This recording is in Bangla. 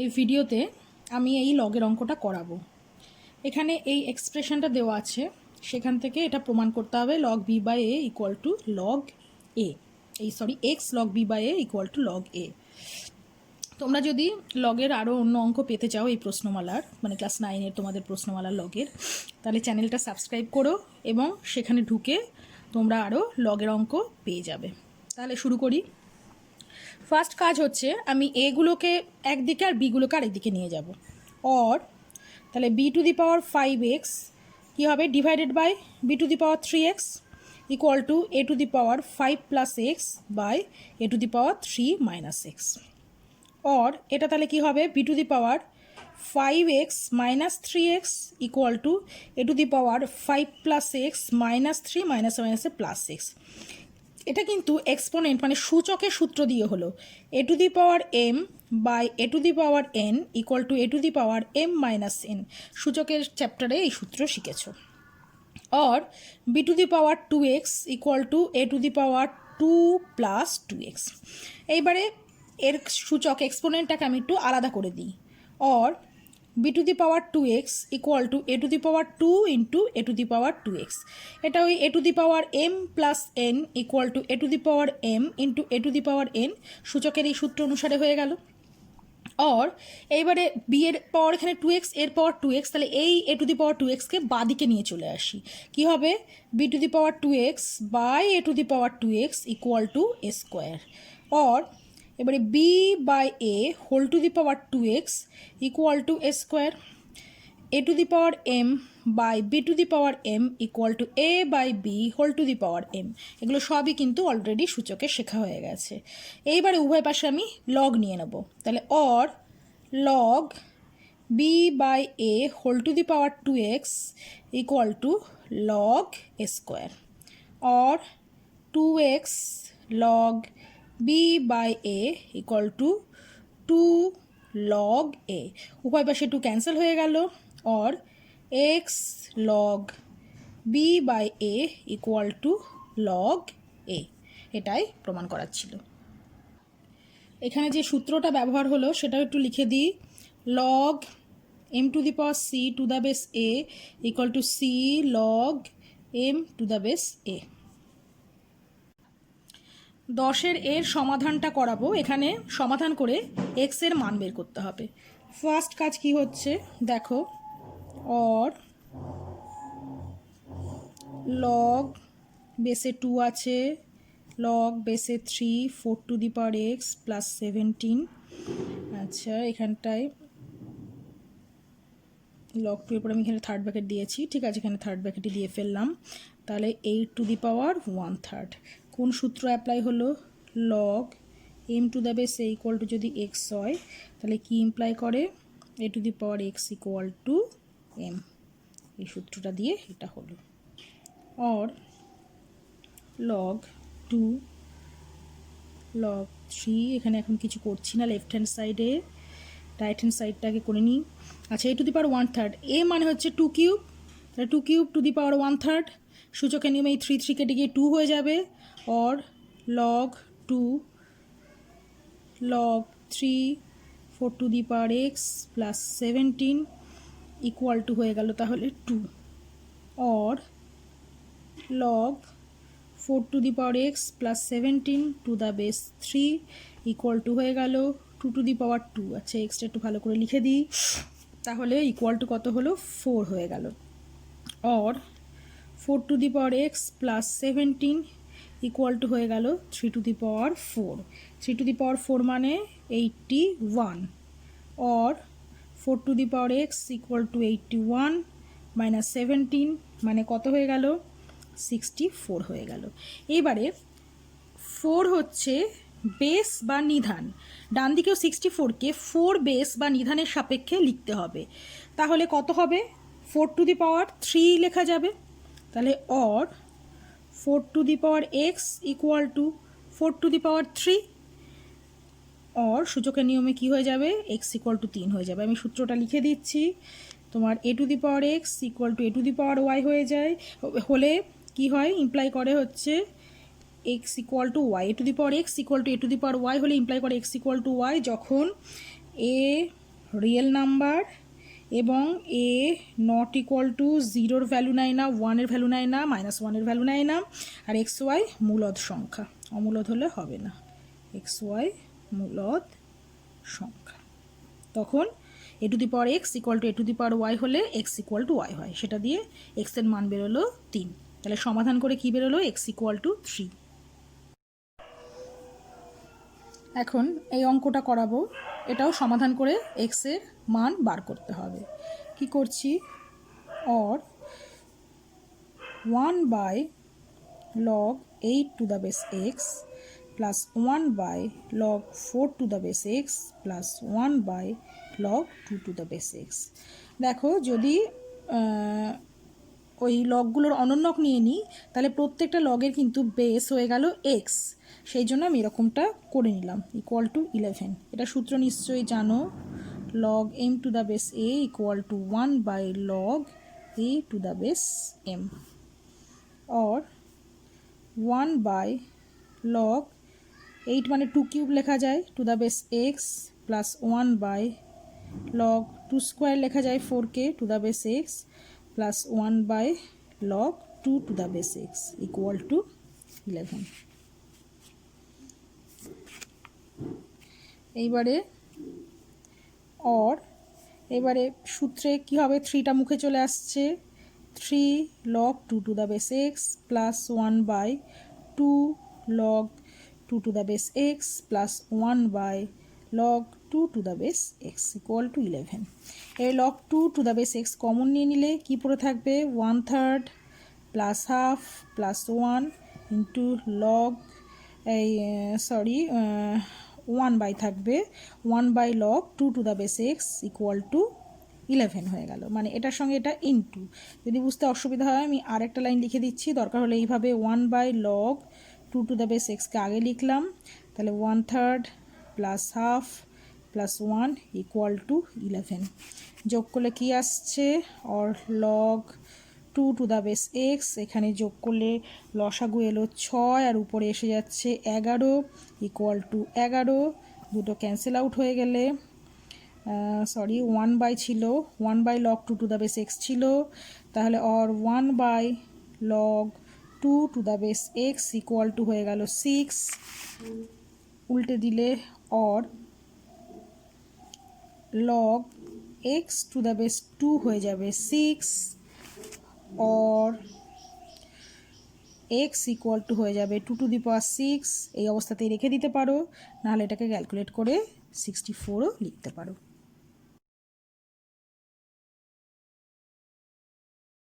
এই ভিডিওতে আমি এই লগের অঙ্কটা করাবো। এখানে এই এক্সপ্রেশনটা দেওয়া আছে, সেখান থেকে এটা প্রমাণ করতে হবে log b by a equal to log a, x log b by a equal to log a. তোমরা যদি লগের আরও অন্য অঙ্ক পেতে চাও এই প্রশ্নমালার, মানে ক্লাস 9-এর তোমাদের প্রশ্নমালার লগের, তাহলে চ্যানেলটা সাবস্ক্রাইব করো এবং সেখানে ঢুকে তোমরা আরও লগের অঙ্ক পেয়ে যাবে। তাহলে শুরু করি। ফার্স্ট কাজ হচ্ছে আমি এগুলোকে একদিকে আর বিগুলোকে আরেকদিকে নিয়ে যাব। অর তাহলে B to the power 5x কী হবে, divided by b to the power 3x equal to a to the power 5 plus x by a to the power 3 minus x. Or এটা তাহলে কী হবে, b to the power 5x minus 3x equal to a to the power 5 plus x minus 3 minus মাইনাসে প্লাস এক্স। এটা কিন্তু এক্সপোনেন্ট মানে সূচকের সূত্র দিয়ে হলো a to the power m by a to the power n equal to a to the power m minus n. সূচকের চ্যাপ্টারে এই সূত্র শিখেছো। Or b to the power 2x equal to a to the power 2 plus 2x। এইবারে এর সূচক এক্সপোনেন্টটাকে আমি একটু আলাদা করে দিই। Or b to the power 2x equal to a to the power 2 into a to the power 2x। এটা ওই a to the power m plus n equal to a to the power m into a to the power n, সূচকের এই সূত্র অনুসারে হয়ে গেল। অর এইবারে বি এর পাওয়ার এখানে 2x, এর পাওয়ার 2x, তাহলে এই এ টু দি পাওয়ার 2xকে বাদিকে নিয়ে চলে আসি। কি হবে, b to the power 2x by a to the power 2x equal to a square. Or এবারে b by a whole to the power 2x equal to a square. A to the power m by b to the power m equal to a by b whole to the power m. এগুলো সবই কিন্তু অলরেডি সূচকে শেখা হয়ে গেছে। এইবারে উভয় পাশে আমি লগ নিয়ে নেব। তাহলে or log b by a whole to the power 2x equal to log a square. Or 2x log b by a equal to 2 log a. উভয় পাশে 2 ক্যান্সেল হয়ে গেল। Or x log b by a equal to log a. এটাই প্রমাণ করার ছিল। এখানে যে সূত্রটা ব্যবহার হলো সেটাও একটু লিখে দিই। Log m to the power c to the base a equal to c log m to the base a. 10-এর এর সমাধানটা করাবো। এখানে সমাধান করে এক্স এর মান বের করতে হবে। ফার্স্ট কাজ কি হচ্ছে দেখো, অর লগ বেসে 2 আছে, লগ বেসে 3 4 two the power x plus 17। আচ্ছা, এখানটায় লগ 2 এর পর আমি এখানে থার্ড ব্র্যাকেট দিয়েছি, ঠিক আছে, এখানে থার্ড ব্র্যাকেটই দিয়ে ফেললাম। তাহলে 8 টু দি পাওয়ার 1/3। কোন সূত্র অ্যাপ্লাই হলো, log m to the base a equal to যদি এক্স হয় তাহলে কি ইমপ্লাই করে, a to the power x equal to m. এই সূত্রটা দিয়ে এটা হলো। অর লগ 2 লগ 3, এখানে এখন কিছু করছি না, লেফট হ্যান্ড সাইডে, রাইট হ্যান্ড সাইডটাকে করে নিই। আচ্ছা, এ টু দি পাওয়ার 1/3, এ মানে হচ্ছে 2 কিউব, তাহলে 2 কিউব টু দি পাওয়ার 1/3। সূচকের নিয়মে এই 3 3 কেটে গিয়ে 2 হয়ে যাবে। Or log 2 log 3 4 two the power x plus 17 equal to হয়ে গেল তাহলে 2। Or log 4 two the power x plus 17 two the base 3 equal to হয়ে গেল 2 টু দি পাওয়ার 2। আচ্ছা, এক্সটা একটু ভালো করে লিখে দিই, তাহলে ইকুয়াল টু কত হলো, 4 হয়ে গেল। Or 4 two the power x plus 17 equal to হয়ে গেল 3 two the power 4। 3 two the পাওয়ার 4 মানে 81। Or 4 two the power x equal two 81 minus 17 মানে কত হয়ে গেল, 64 হয়ে গেল। এবারে 4 হচ্ছে বেস বা নিধান, ডান দিকেও 64কে 4 বেস বা নিধানের সাপেক্ষে লিখতে হবে। তাহলে কত হবে, 4 টু দি পাওয়ার 3 লেখা যাবে। তাহলে or 4 two the power x equal two 4 two the power 3। Or সূচকের নিয়মে কি হয়ে যাবে, এক্স ইকুয়াল টু 3 হয়ে যাবে। আমি সূত্রটা লিখে দিচ্ছি, তোমার a to the power x equal to a to the power y হয়ে যায়, হলে কি হয়, ইমপ্লাই করে হচ্ছে x equal to y. A to the power x equal to a to the power y হলে ইমপ্লাই করে এক্স ইকুয়াল টু ওয়াই, যখন এ রিয়েল নাম্বার এবং এ নট ইকুয়াল টু 0-র ভ্যালু নেয় না, 1-এর ভ্যালু নেয় না, -1-এর ভ্যালু নেয় না, আর এক্স ওয়াই মূলদ সংখ্যা, অমূলদ হলে হবে না, এক্স ওয়াই মূলদ সংখ্যা। তখন a to the power x equal to a to the power y হলে এক্স ইকুয়াল টু ওয়াই হয়। সেটা দিয়ে এক্সের মান বেরোলো 3। তাহলে সমাধান করে কি বেরোলো? X equal two 3। এখন এই অঙ্কটা করাবো, এটাও সমাধান করে এক্সের মান বার করতে হবে। কি করছি? Or 1/log 8 to the base x plus 1/log 4 to the base x plus 1/log 2 to the base x। দেখো যদি ওই লগগুলোর অনন্যক নিয়ে নিই তাহলে প্রত্যেকটা লগের কিন্তু বেস হয়ে গেল এক্স, সেই জন্য আমি এরকমটা করে নিলাম, ইকুয়াল টু 11। এটা সূত্র নিশ্চয়ই জানো, log m to the base a equal to 1/log a to the base m, or 1/log 8 মানে 2 কিউব লেখা যায় two the base x plus 1/log 2 square লেখা যায় 4k two the base x plus 1/log 2 two the base x equal two 11। এইবারে এবারে সূত্রে কী হবে? 3টা মুখে চলে আসছে, 3log 2 to the base x plus 1/2log 2 to the base x plus 1/log 2 to the base x equal to 11। এই log 2 to the base x common নিয়ে নিলে কি পড়ে থাকবে? 1/3 plus half plus 1 into log 1/, থাকবে 1/log 2 to the base x equal to 11 হয়ে গেল। মানে এটার সঙ্গে এটা ইন্টু, যদি বুঝতে অসুবিধা হয় আমি আরেকটা লাইন লিখে দিচ্ছি, দরকার হলে এইভাবে 1/log 2 to the base xকে আগে লিখলাম, তাহলে 1/3 plus half plus 1 equal to 11। যোগ করলে কি আসছে? Or log 2 to the base x, এখানে যোগ করলে লসাগু এলো 6 আর উপরে এসে যাচ্ছে 11 ইকুয়াল টু 11, দুটো ক্যান্সেল আউট হয়ে গেলে 1/, ছিল 1/log 2 to the base x ছিল, তাহলে or 1/log 2 to the base x equal to হয়ে গেল 6, উল্টে দিলে or log x to the base 2 হয়ে যাবে 6, or x ইকুয়াল টু হয়ে যাবে 2 to the power 6। এই অবস্থাতেই রেখে দিতে পারো, নাহলে এটাকে ক্যালকুলেট করে 64ও লিখতে পারো।